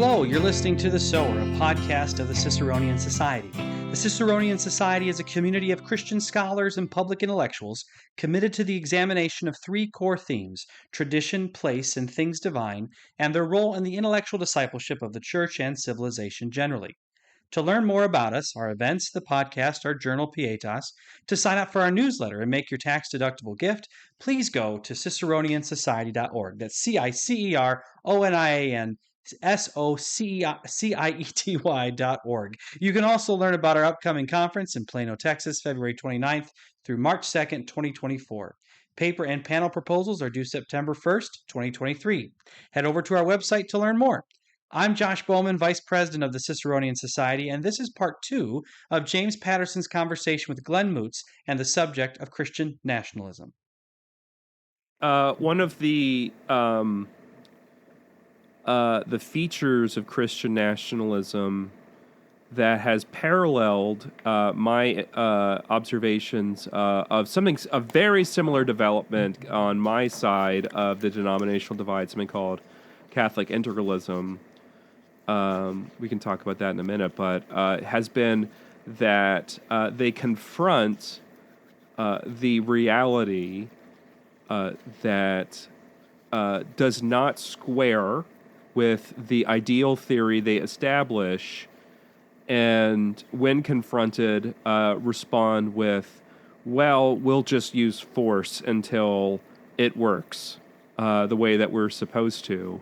Hello, you're listening to The Sower, a podcast of the Ciceronian Society. The Ciceronian Society is a community of Christian scholars and public intellectuals committed to the examination of three core themes: tradition, place, and things divine, and their role in the intellectual discipleship of the church and civilization generally. To learn more about us, our events, the podcast, our journal Pietas, to sign up for our newsletter and make your tax-deductible gift, please go to ciceroniansociety.org. That's CiceronianSociety.org. You can also learn about our upcoming conference in Plano, Texas, February 29th through March 2nd, 2024. Paper and panel proposals are due September 1st, 2023. Head over to our website to learn more. I'm Josh Bowman, Vice President of the Ciceronian Society, and this is part 2 of James Patterson's conversation with Glenn Moots and the subject of Christian nationalism. One of the features of Christian nationalism that has paralleled my observations of something, a very similar development on my side of the denominational divide, something called Catholic integralism. We can talk about that in a minute, but has been that they confront the reality that does not square with the ideal theory they establish, and when confronted, respond with, well, we'll just use force until it works the way that we're supposed to.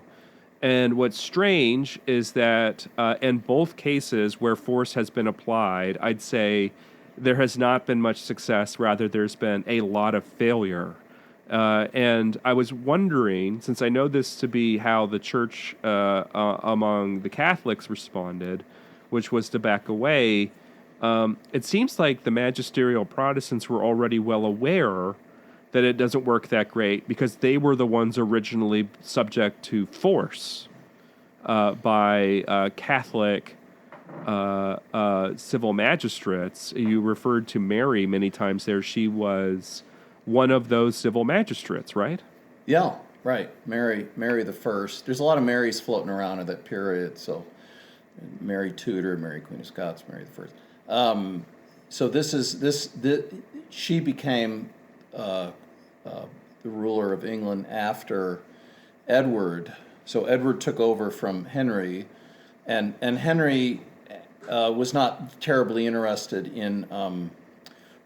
And what's strange is that in both cases where force has been applied, I'd say there has not been much success. Rather, there's been a lot of failure. And I was wondering, since I know this to be how the church among the Catholics responded, which was to back away, it seems like the magisterial Protestants were already well aware that it doesn't work that great because they were the ones originally subject to force by Catholic civil magistrates. You referred to Mary many times there. She was one of those civil magistrates, right? Yeah, right. Mary the First. There's a lot of Marys floating around in that period. So Mary Tudor, Mary Queen of Scots, Mary the First. So she became the ruler of England after Edward. So Edward took over from Henry, and Henry was not terribly interested in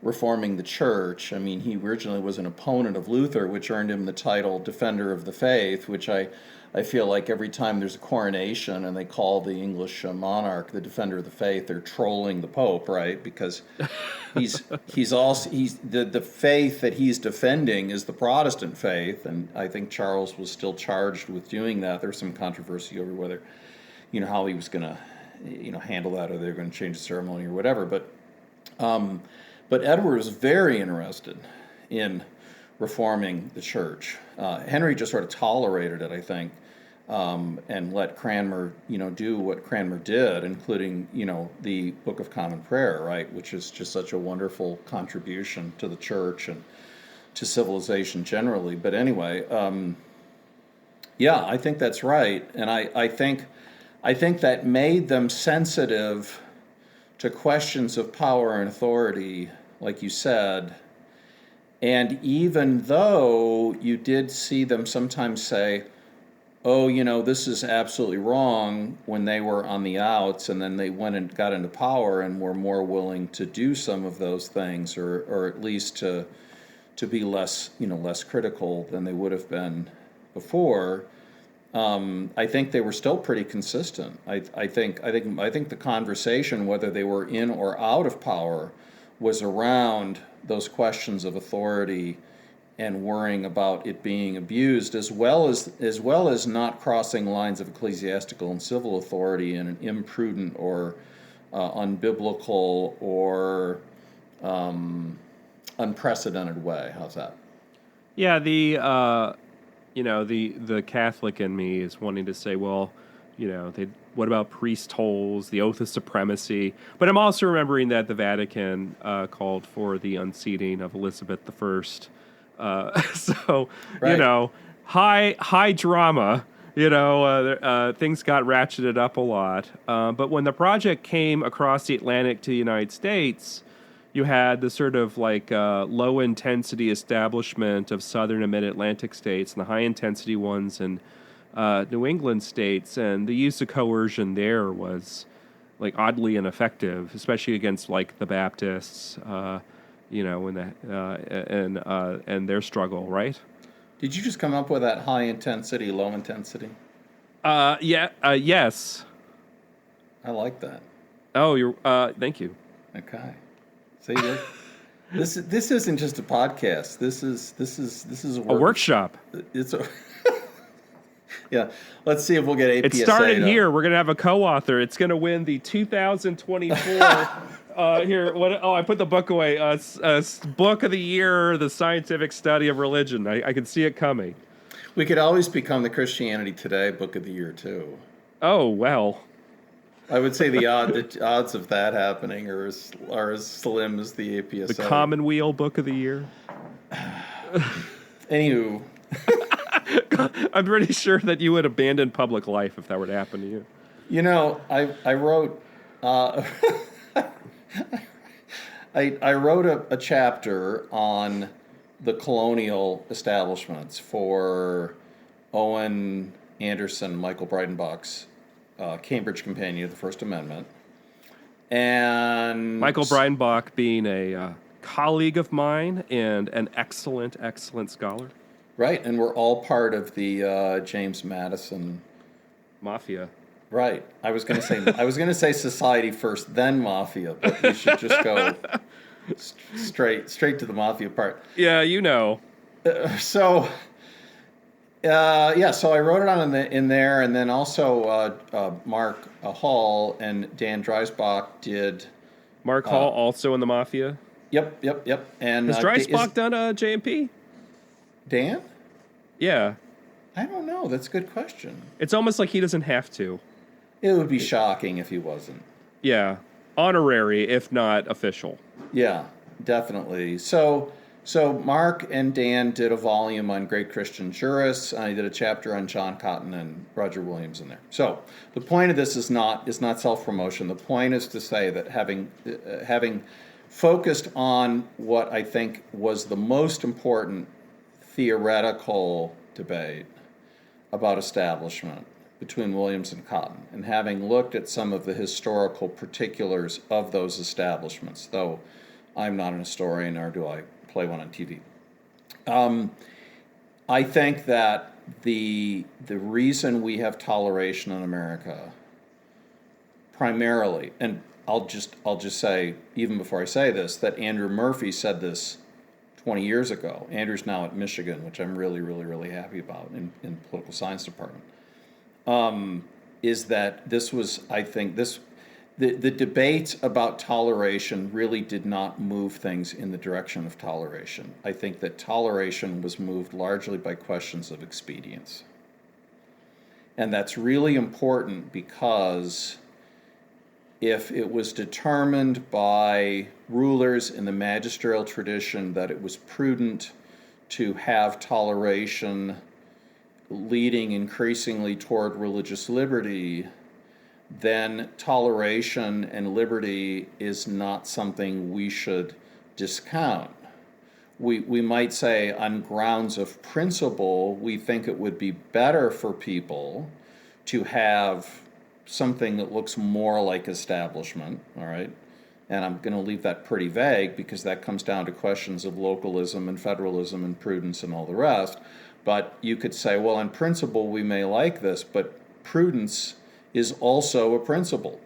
reforming the church. I mean, he originally was an opponent of Luther, which earned him the title Defender of the Faith, which I feel like every time there's a coronation and they call the English monarch the Defender of the Faith, they're trolling the Pope, right? Because the faith that he's defending is the Protestant faith, and I think Charles was still charged with doing that. There's some controversy over whether, how he was going to, handle that, or they're going to change the ceremony or whatever. But Edward was very interested in reforming the church. Henry just sort of tolerated it, I think, and let Cranmer, do what Cranmer did, including, the Book of Common Prayer, right, which is just such a wonderful contribution to the church and to civilization generally. But anyway, I think that's right, and I think that made them sensitive to questions of power and authority, like you said. And even though you did see them sometimes say, oh, this is absolutely wrong, when they were on the outs, and then they went and got into power and were more willing to do some of those things, or at least to be less critical than they would have been before. I think they were still pretty consistent. I think the conversation, whether they were in or out of power, was around those questions of authority and worrying about it being abused, as well as not crossing lines of ecclesiastical and civil authority in an imprudent or unbiblical or unprecedented way. How's that? Yeah, the Catholic in me is wanting to say, well, what about priest tolls, the oath of supremacy? But I'm also remembering that the Vatican called for the unseating of Elizabeth I. So, right. High drama Things got ratcheted up a lot. But when the project came across the Atlantic to the United States, you had the sort of like low-intensity establishment of southern and mid-Atlantic states and the high-intensity ones in New England states. And the use of coercion there was like oddly ineffective, especially against like the Baptists, and their struggle, right? Did you just come up with that high intensity, low intensity? Yes. I like that. Oh, thank you. Okay. See, this isn't just a podcast. This is A workshop. It's a yeah. Let's see if we'll get APSA. It started here. We're gonna have a co-author. It's gonna win the 2024. Here, what? Oh, I put the book away. Book of the year, the scientific study of religion. I can see it coming. We could always become the Christianity Today Book of the Year too. Oh well. I would say the odds of that happening are as slim as the APSA. The Commonweal Book of the Year. Anywho. I'm pretty sure that you would abandon public life if that were to happen to you. You know, I wrote I wrote a chapter on the colonial establishments for Owen Anderson, Michael Breidenbach's Cambridge Companion of the First Amendment. And Michael Breidenbach being a colleague of mine and an excellent scholar. Right, and we're all part of the James Madison Mafia. Right. I was going to say society first, then mafia, but we should just go straight to the mafia part. Yeah, you know. So I wrote it on in there, and then also Mark Hall and Dan Dreisbach did. Mark Hall also in the mafia. Yep. And has Dreisbach done JMP? Dan? Yeah. I don't know. That's a good question. It's almost like he doesn't have to. It would be shocking if he wasn't. Yeah. Honorary, if not official. Yeah, definitely. So Mark and Dan did a volume on great Christian jurists. I did a chapter on John Cotton and Roger Williams in there. So the point of this is not self-promotion. The point is to say that having focused on what I think was the most important theoretical debate about establishment between Williams and Cotton, and having looked at some of the historical particulars of those establishments, though I'm not an historian, nor do I play one on TV. I think that the reason we have toleration in America, primarily, and I'll just say, even before I say this, that Andrew Murphy said this 20 years ago. Andrew's now at Michigan, which I'm really, really, really happy about in political science department. Is that this was, I think, the debates about toleration really did not move things in the direction of toleration. I think that toleration was moved largely by questions of expedience. And that's really important because if it was determined by rulers in the magisterial tradition that it was prudent to have toleration leading increasingly toward religious liberty, then toleration and liberty is not something we should discount. We might say on grounds of principle, we think it would be better for people to have something that looks more like establishment, all right? And I'm going to leave that pretty vague because that comes down to questions of localism and federalism and prudence and all the rest. But you could say, well, in principle, we may like this, but prudence is also a principle.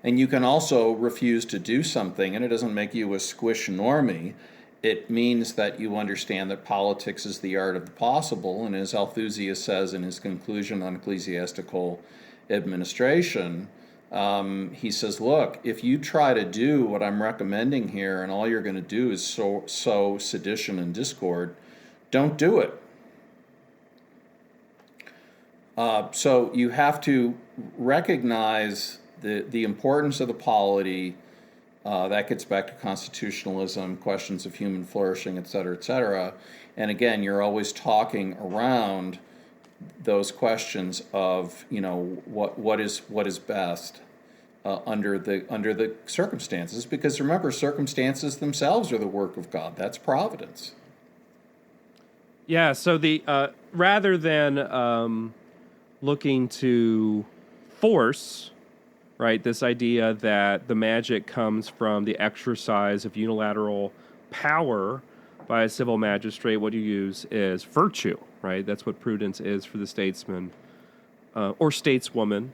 And you can also refuse to do something, and it doesn't make you a squish normie. It means that you understand that politics is the art of the possible, and as Althusius says in his conclusion on ecclesiastical administration, he says, look, if you try to do what I'm recommending here and all you're going to do is sow sedition and discord, don't do it. So you have to recognize the importance of the polity. That gets back to constitutionalism, questions of human flourishing, et cetera, et cetera. And again, you're always talking around those questions of, what is best under the circumstances, because remember, circumstances themselves are the work of God. That's providence. Yeah. So the rather than looking to force, right, this idea that the magic comes from the exercise of unilateral power by a civil magistrate, what you use is virtue, right? That's what prudence is for the statesman or stateswoman.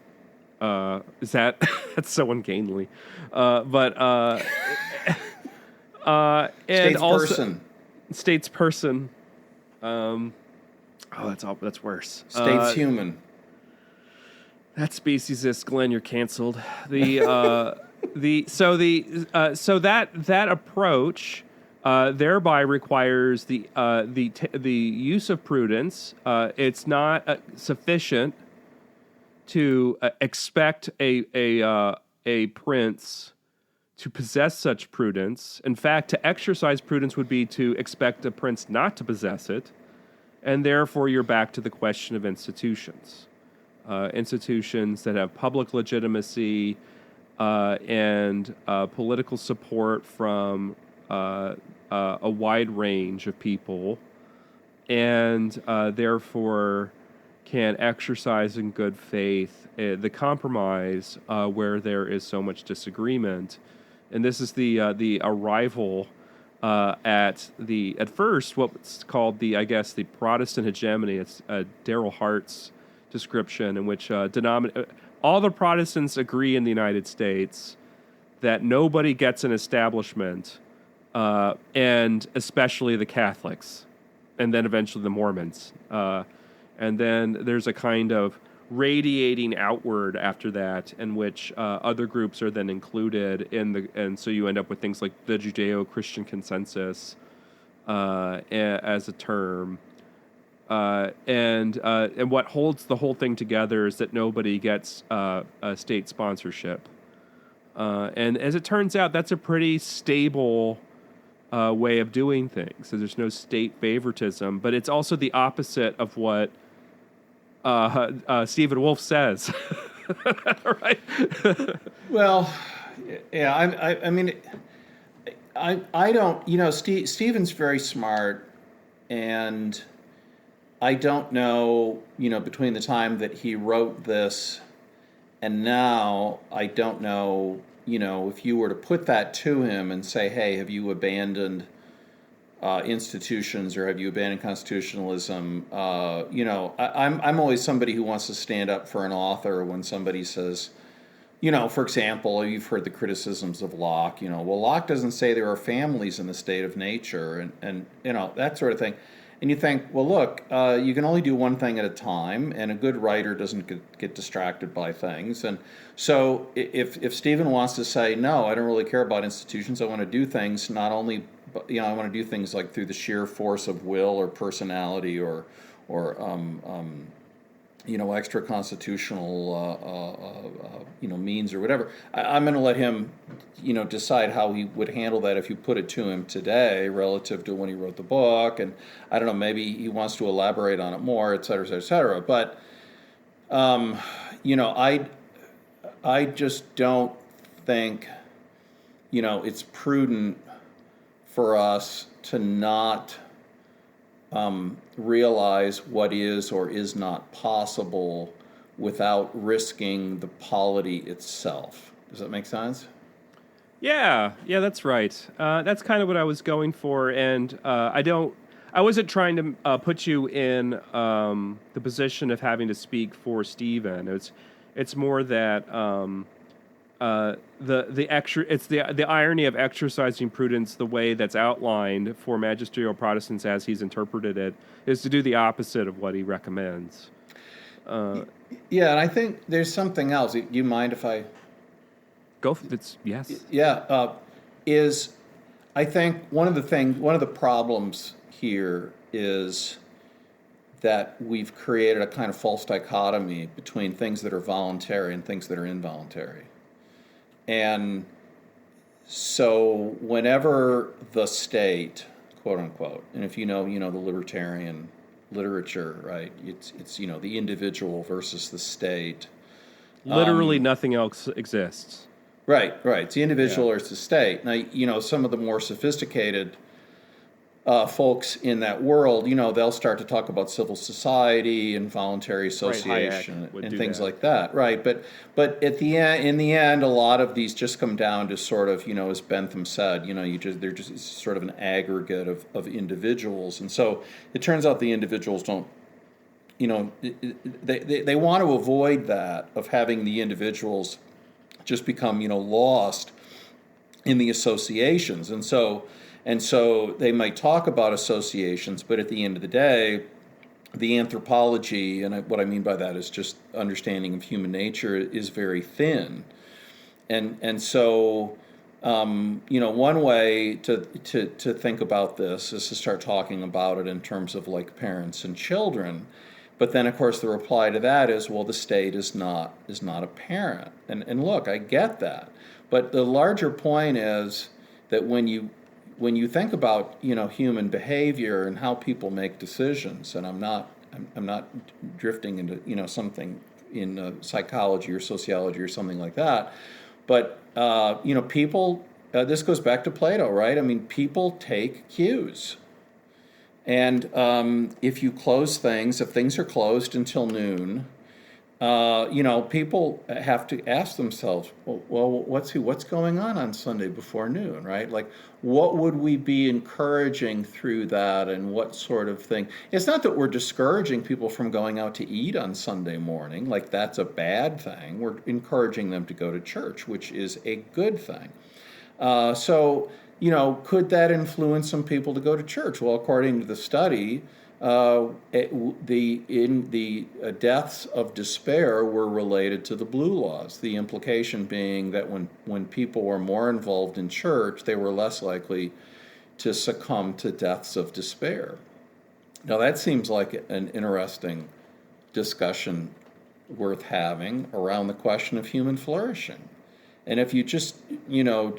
Is that that's so ungainly? And also Statesperson. statesperson. That's worse. Stateshuman. That speciesist, Glenn, you're canceled. So that approach thereby requires the use of prudence. It's not sufficient to expect a prince to possess such prudence. In fact, to exercise prudence would be to expect a prince not to possess it, and therefore you're back to the question of institutions. Institutions that have public legitimacy and political support from a wide range of people, and therefore can exercise in good faith the compromise where there is so much disagreement. And this is the arrival at first what's called the Protestant hegemony. It's Darrell Hart's description, in which all the Protestants agree in the United States that nobody gets an establishment, and especially the Catholics, and then eventually the Mormons. And then there's a kind of radiating outward after that, in which other groups are then included and so you end up with things like the Judeo-Christian consensus as a term. And what holds the whole thing together is that nobody gets a state sponsorship. And as it turns out, that's a pretty stable way of doing things. So there's no state favoritism, but it's also the opposite of what Stephen Wolfe says. Right? Well, yeah, I mean, I don't, Stephen's very smart, and I don't know, between the time that he wrote this and now, I don't know, if you were to put that to him and say, hey, have you abandoned institutions, or have you abandoned constitutionalism? I'm always somebody who wants to stand up for an author when somebody says, for example, you've heard the criticisms of Locke, well, Locke doesn't say there are families in the state of nature, and that sort of thing. And you think, well, look, you can only do one thing at a time, and a good writer doesn't get distracted by things. And so if Stephen wants to say, no, I don't really care about institutions, I want to do things not only, I want to do things like through the sheer force of will or personality or extra constitutional, means or whatever. I'm going to let him, decide how he would handle that if you put it to him today relative to when he wrote the book. And I don't know, maybe he wants to elaborate on it more, et cetera, et cetera, et cetera. But, I just don't think, it's prudent for us to not realize what is or is not possible without risking the polity itself. Does that make sense? Yeah, that's right. That's kind of what I was going for, and I wasn't trying to put you in the position of having to speak for Stephen. It's more that it's the irony of exercising prudence the way that's outlined for magisterial Protestants as he's interpreted it is to do the opposite of what he recommends. Yeah, and I think there's something else. Do you mind if I go? Yes. Yeah, is I think one of the problems here is that we've created a kind of false dichotomy between things that are voluntary and things that are involuntary. And so whenever the state, quote unquote, and if the libertarian literature, right? It's the individual versus the state. Literally nothing else exists. Right. It's the individual Yeah. versus the state. Now, some of the more sophisticated folks in that world, they'll start to talk about civil society and voluntary association Hayek would and do things that. like that, right? But at the end, in the end, a lot of these just come down to sort of, as Bentham said, they're just sort of an aggregate of individuals, and so it turns out the individuals don't, they want to avoid that of having the individuals just become, lost in the associations, and so they might talk about associations, but at the end of the day, the anthropology, and what I mean by that is just understanding of human nature, is very thin. And so, one way to think about this is to start talking about it in terms of like parents and children. But then, of course, the reply to that is, well, the state is not a parent. And look, I get that. But the larger point is that when you think about human behavior and how people make decisions, and I'm not drifting into something in psychology or sociology or something like that, but people. This goes back to Plato, right? I mean, people take cues. And if you close things, if things are closed until noon, people have to ask themselves, well, what's going on Sunday before noon, right? Like, what would we be encouraging through that, and what sort of thing? It's not that we're discouraging people from going out to eat on Sunday morning, like that's a bad thing. We're encouraging them to go to church, which is a good thing. So, could that influence some people to go to church? Well, according to the study, the deaths of despair were related to the blue laws. The implication being that when people were more involved in church, they were less likely to succumb to deaths of despair. Now, that seems like an interesting discussion worth having around the question of human flourishing. And if you just,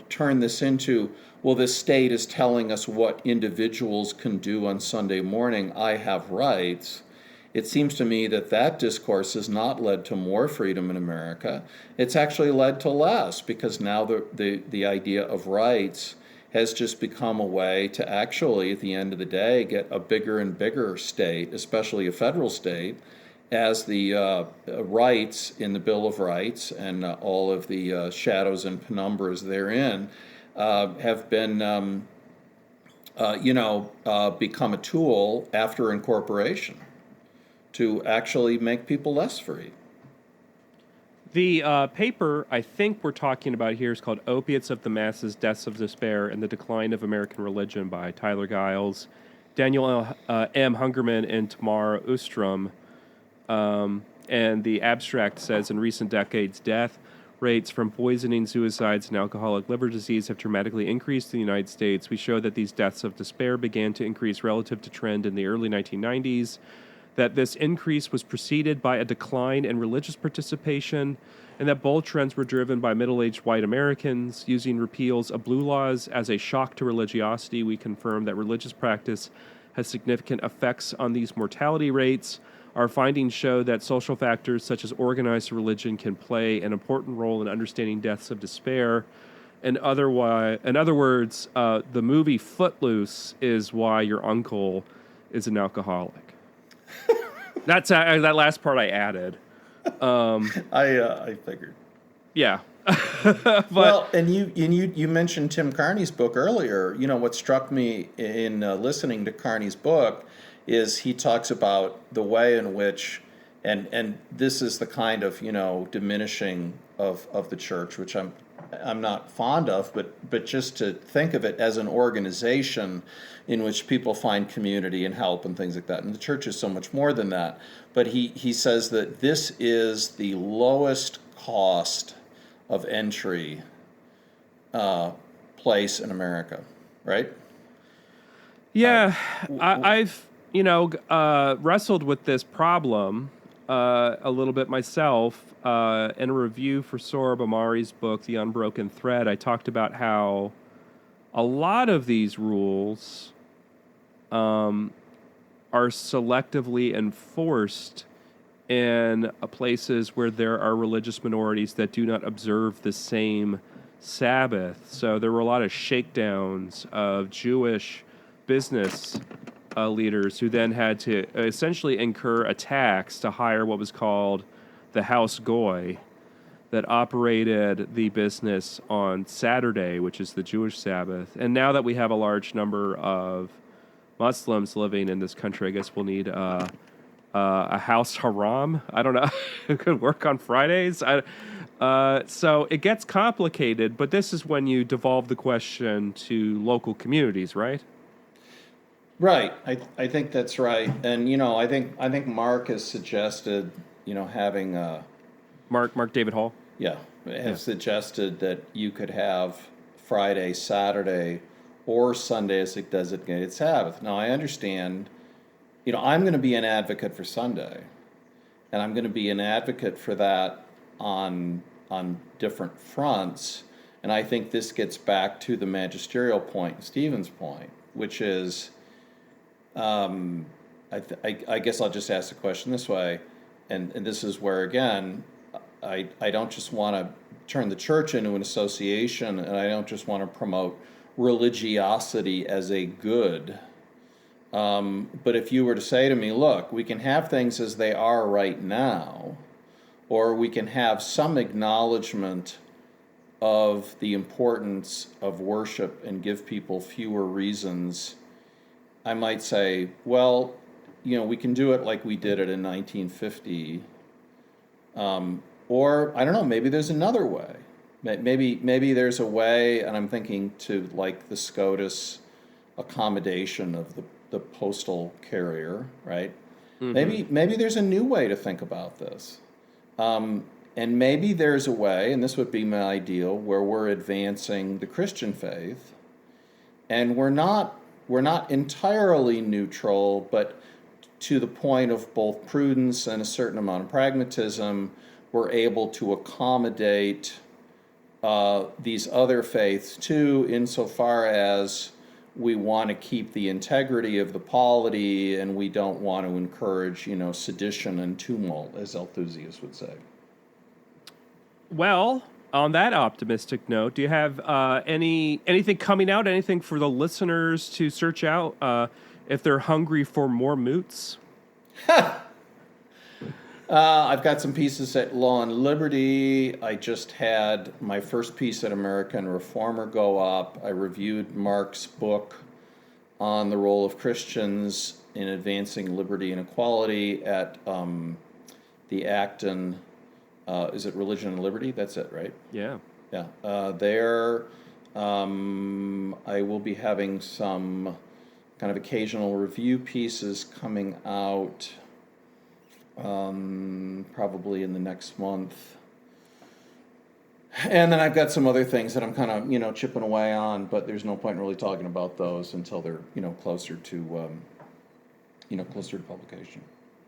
turn this into, well, this state is telling us what individuals can do on Sunday morning, I have rights, it seems to me that discourse has not led to more freedom in America. It's actually led to less, because now the idea of rights has just become a way to actually, at the end of the day, get a bigger and bigger state, especially a federal state, as the rights in the Bill of Rights and all of the shadows and penumbras therein have been, become a tool after incorporation to actually make people less free. The paper I think we're talking about here is called Opiates of the Masses, Deaths of Despair, and the Decline of American Religion by Tyler Giles, Daniel M. Hungerman, and Tamar Ostrom. And the abstract says, in recent decades, death rates from poisoning, suicides, and alcoholic liver disease have dramatically increased in the United States. We show that these deaths of despair began to increase relative to trend in the early 1990s, that this increase was preceded by a decline in religious participation, and that both trends were driven by middle-aged white Americans. Using repeals of blue laws as a shock to religiosity, we confirm that religious practice has significant effects on these mortality rates. Our findings show that social factors such as organized religion can play an important role in understanding deaths of despair. In other words, the movie Footloose is why your uncle is an alcoholic. That's that last part I added. I figured. Yeah. Well, and you mentioned Tim Carney's book earlier. What struck me in listening to Carney's book is he talks about the way in which, and this is the kind of diminishing of the church, which I'm not fond of, but just to think of it as an organization in which people find community and help and things like that. And the church is so much more than that. But he says that this is the lowest cost of entry place in America, right? Yeah, I've wrestled with this problem a little bit myself. In a review for Sohrab Ahmari's book, The Unbroken Thread, I talked about how a lot of these rules are selectively enforced in places where there are religious minorities that do not observe the same Sabbath. So there were a lot of shakedowns of Jewish business leaders who then had to essentially incur a tax to hire what was called the house goy that operated the business on Saturday, which is the Jewish Sabbath. And now that we have a large number of Muslims living in this country, I guess we'll need a house haram. I don't know. It could work on Fridays. So it gets complicated, but this is when you devolve the question to local communities, right? Right. I think that's right. And, I think Mark has suggested, having Mark David Hall? has suggested that you could have Friday, Saturday, or Sunday as a designated Sabbath. Now, I understand, I'm going to be an advocate for Sunday, and I'm going to be an advocate for that on different fronts. And I think this gets back to the magisterial point, Stephen's point, which is, I guess I'll just ask the question this way, and this is where, again, I don't just want to turn the church into an association, and I don't just want to promote religiosity as a good. But if you were to say to me, look, we can have things as they are right now, or we can have some acknowledgement of the importance of worship and give people fewer reasons, I might say, well, we can do it like we did it in 1950. Or, I don't know, maybe there's another way. Maybe there's a way, and I'm thinking to like the SCOTUS accommodation of the postal carrier, right? Mm-hmm. Maybe there's a new way to think about this. And maybe there's a way, and this would be my ideal, where we're advancing the Christian faith, and we're not entirely neutral, but to the point of both prudence and a certain amount of pragmatism, we're able to accommodate these other faiths too, insofar as we want to keep the integrity of the polity, and we don't want to encourage, sedition and tumult, as Althusius would say. Well, on that optimistic note, do you have anything coming out? Anything for the listeners to search out if they're hungry for more moots? I've got some pieces at Law and Liberty. I just had my first piece at American Reformer go up. I reviewed Mark's book on the role of Christians in advancing liberty and equality at the Acton, is it Religion and Liberty? That's it, right? Yeah. Yeah. There, I will be having some kind of occasional review pieces coming out probably in the next month. And then I've got some other things that I'm kind of, chipping away on, but there's no point in really talking about those until they're, closer to publication.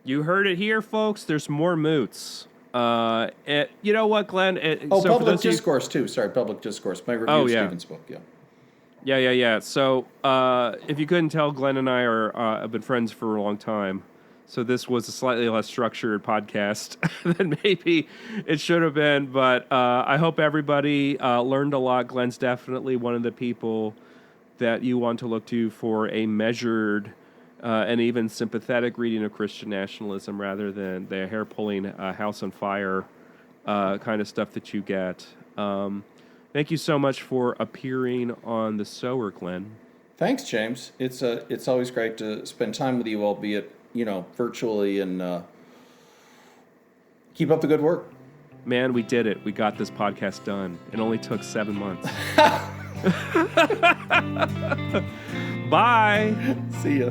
You heard it here, folks. There's more moots. You know what, Glenn? Public Discourse, too. Sorry, Public Discourse. My review of Stephen's book, Yeah. So, if you couldn't tell, Glenn and I have been friends for a long time. So this was a slightly less structured podcast than maybe it should have been. But I hope everybody learned a lot. Glenn's definitely one of the people that you want to look to for a measured and even sympathetic reading of Christian nationalism rather than the hair-pulling, house on fire kind of stuff that you get. Thank you so much for appearing on The Sower, Glenn. Thanks, James. It's always great to spend time with you, albeit virtually, and keep up the good work. Man, we did it. We got this podcast done. It only took 7 months. Bye. See ya.